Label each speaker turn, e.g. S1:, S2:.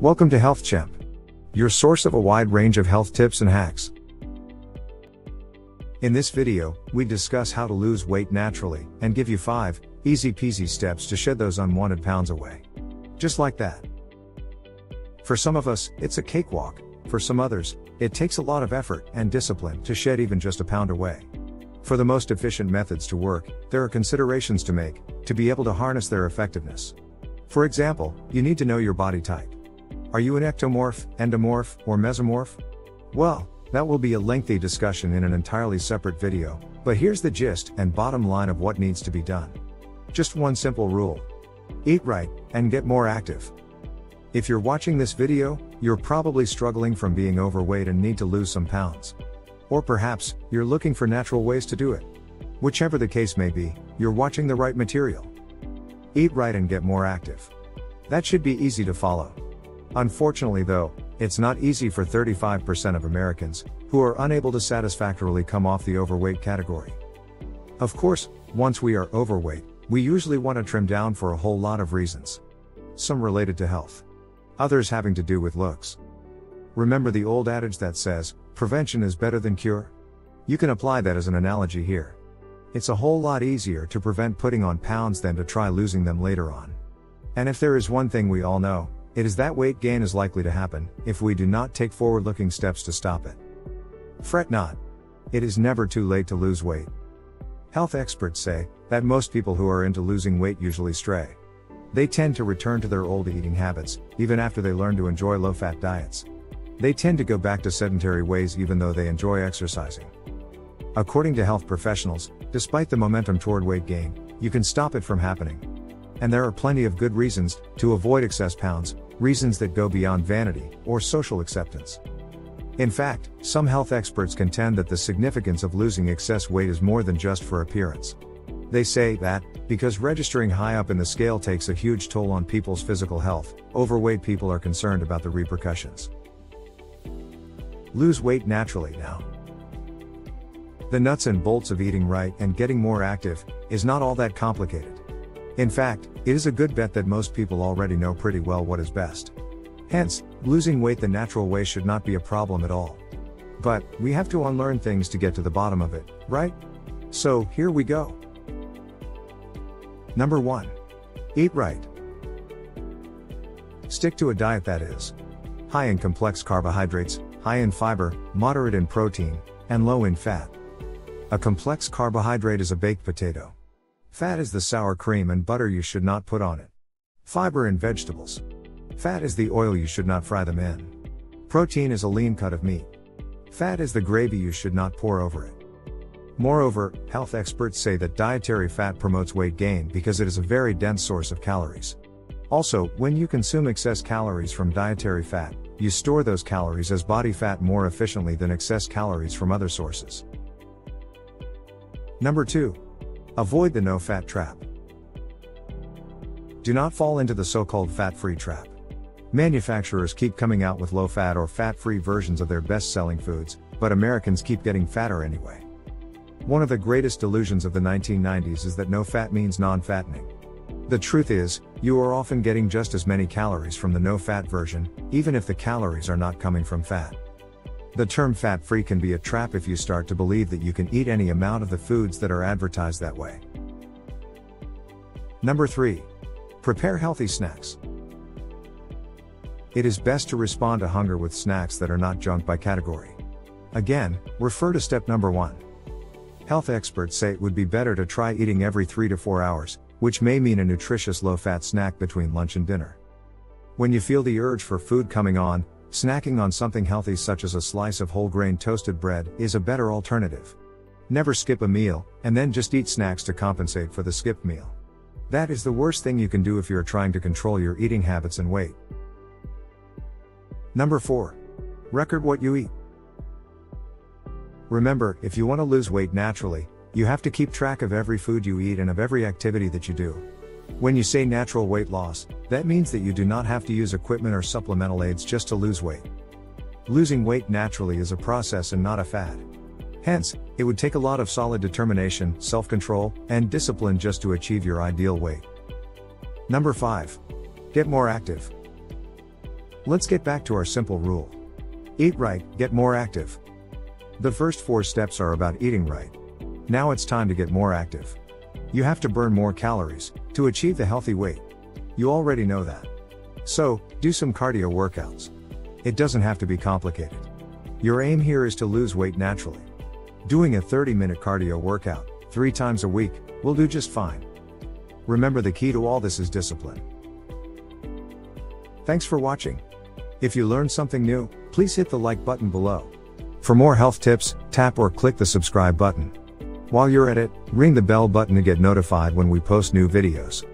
S1: Welcome to Health Champ, your source of a wide range of health tips and hacks. In this video, we discuss how to lose weight naturally and give you 5 easy peasy steps to shed those unwanted pounds away. Just like that. For some of us, it's a cakewalk. For some others, it takes a lot of effort and discipline to shed even just a pound away. For the most efficient methods to work, there are considerations to make to be able to harness their effectiveness. For example, you need to know your body type. Are you an ectomorph, endomorph, or mesomorph? Well, that will be a lengthy discussion in an entirely separate video, but here's the gist and bottom line of what needs to be done. Just one simple rule. Eat right, and get more active. If you're watching this video, you're probably struggling from being overweight and need to lose some pounds. Or perhaps, you're looking for natural ways to do it. Whichever the case may be, you're watching the right material. Eat right and get more active. That should be easy to follow. Unfortunately though, it's not easy for 35% of Americans, who are unable to satisfactorily come off the overweight category. Of course, once we are overweight, we usually want to trim down for a whole lot of reasons. Some related to health. Others having to do with looks. Remember the old adage that says, prevention is better than cure? You can apply that as an analogy here. It's a whole lot easier to prevent putting on pounds than to try losing them later on. And if there is one thing we all know, it is that weight gain is likely to happen if we do not take forward-looking steps to stop it. Fret not. It is never too late to lose weight. Health experts say that most people who are into losing weight usually stray. They tend to return to their old eating habits, even after they learn to enjoy low-fat diets. They tend to go back to sedentary ways even though they enjoy exercising. According to health professionals, despite the momentum toward weight gain, you can stop it from happening. And there are plenty of good reasons to avoid excess pounds, reasons that go beyond vanity or social acceptance. In fact, some health experts contend that the significance of losing excess weight is more than just for appearance. They say that, because registering high up in the scale takes a huge toll on people's physical health, overweight people are concerned about the repercussions. Lose weight naturally now. The nuts and bolts of eating right and getting more active is not all that complicated. In fact, it is a good bet that most people already know pretty well what is best. Hence, losing weight the natural way should not be a problem at all. But, we have to unlearn things to get to the bottom of it, right? So, here we go. Number 1. Eat right. Stick to a diet that is high in complex carbohydrates, high in fiber, moderate in protein, and low in fat. A complex carbohydrate is a baked potato. Fat is the sour cream and butter you should not put on it. Fiber in vegetables. Fat is the oil you should not fry them in. Protein is a lean cut of meat. Fat is the gravy you should not pour over it. Moreover, health experts say that dietary fat promotes weight gain because it is a very dense source of calories. Also, when you consume excess calories from dietary fat, you store those calories as body fat more efficiently than excess calories from other sources. Number 2. Avoid the no-fat trap. Do not fall into the so-called fat-free trap. Manufacturers keep coming out with low-fat or fat-free versions of their best-selling foods, but Americans keep getting fatter anyway. One of the greatest delusions of the 1990s is that no fat means non-fattening. The truth is, you are often getting just as many calories from the no-fat version, even if the calories are not coming from fat. The term fat-free can be a trap if you start to believe that you can eat any amount of the foods that are advertised that way. Number 3. Prepare healthy snacks. It is best to respond to hunger with snacks that are not junk by category. Again, refer to step number 1. Health experts say it would be better to try eating every 3 to 4 hours, which may mean a nutritious low-fat snack between lunch and dinner. When you feel the urge for food coming on, snacking on something healthy such as a slice of whole-grain toasted bread is a better alternative. Never skip a meal, and then just eat snacks to compensate for the skipped meal. That is the worst thing you can do if you are trying to control your eating habits and weight. Number 4. Record what you eat. Remember, if you want to lose weight naturally, you have to keep track of every food you eat and of every activity that you do. When you say natural weight loss, that means that you do not have to use equipment or supplemental aids just to lose weight. Losing weight naturally is a process and not a fad. Hence, it would take a lot of solid determination, self-control, and discipline just to achieve your ideal weight. Number 5. Get more active. Let's get back to our simple rule. Eat right, get more active. The first 4 steps are about eating right. Now it's time to get more active. You have to burn more calories to achieve the healthy weight. You already know that. So, do some cardio workouts. It doesn't have to be complicated. Your aim here is to lose weight naturally. Doing a 30-minute cardio workout 3 times a week will do just fine. Remember, the key to all this is discipline. Thanks for watching. If you learned something new, please hit the like button below. For more health tips, tap or click the subscribe button. While you're at it, ring the bell button to get notified when we post new videos.